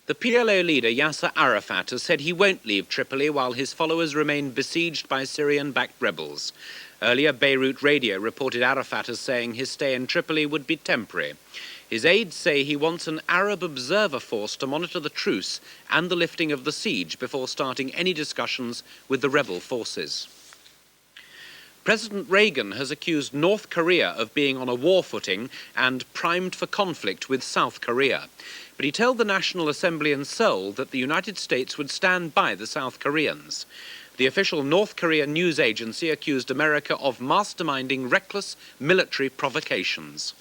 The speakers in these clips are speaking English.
The PLO leader Yasser Arafat has said he won't leave Tripoli while his followers remain besieged by Syrian-backed rebels. Earlier, Beirut Radio reported Arafat as saying his stay in Tripoli would be temporary. His aides say he wants an Arab observer force to monitor the truce and the lifting of the siege before starting any discussions with the rebel forces. President Reagan has accused North Korea of being on a war footing and primed for conflict with South Korea. But he told the National Assembly in Seoul that the United States would stand by the South Koreans. The official North Korean news agency accused America of masterminding reckless military provocations.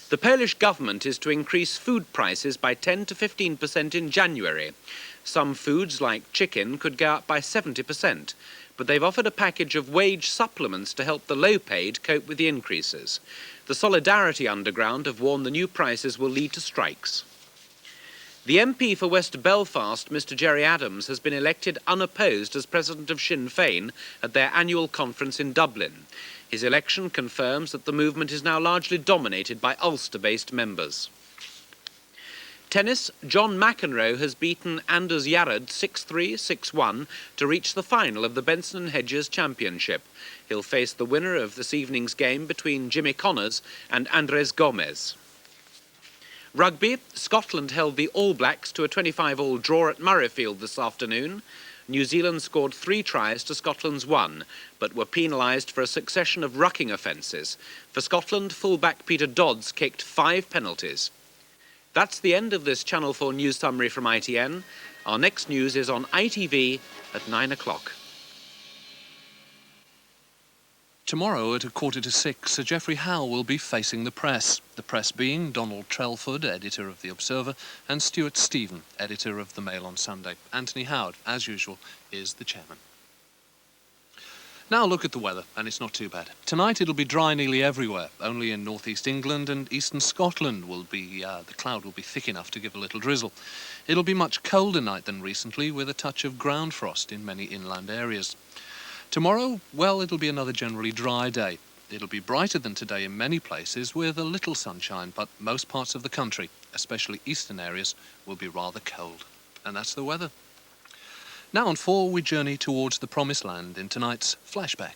The Polish government is to increase food prices by 10 to 15% in January. Some foods, like chicken, could go up by 70%, but they've offered a package of wage supplements to help the low-paid cope with the increases. The Solidarity Underground have warned the new prices will lead to strikes. The MP for West Belfast, Mr Gerry Adams, has been elected unopposed as president of Sinn Féin at their annual conference in Dublin. His election confirms that the movement is now largely dominated by Ulster-based members. Tennis, John McEnroe has beaten Anders Jarrod 6-3, 6-1 to reach the final of the Benson & Hedges Championship. He'll face the winner of this evening's game between Jimmy Connors and Andres Gomez. Rugby, Scotland held the All Blacks to a 25-all draw at Murrayfield this afternoon. New Zealand scored 3 tries to Scotland's 1, but were penalised for a succession of rucking offences. For Scotland, fullback Peter Dodds kicked 5 penalties. That's the end of this Channel 4 news summary from ITN. Our next news is on ITV at 9 o'clock. Tomorrow at 5:45, Sir Geoffrey Howe will be facing the press being Donald Trelford, editor of The Observer, and Stuart Stephen, editor of The Mail on Sunday. Anthony Howard, as usual, is the chairman. Now look at the weather, and it's not too bad. Tonight it'll be dry nearly everywhere. Only in northeast England and eastern Scotland will be the cloud will be thick enough to give a little drizzle. It'll be much colder night than recently, with a touch of ground frost in many inland areas. Tomorrow, well, it'll be another generally dry day. It'll be brighter than today in many places, with a little sunshine, but most parts of the country, especially eastern areas, will be rather cold. And that's the weather. Now on 4, we journey towards the Promised Land in tonight's Flashback.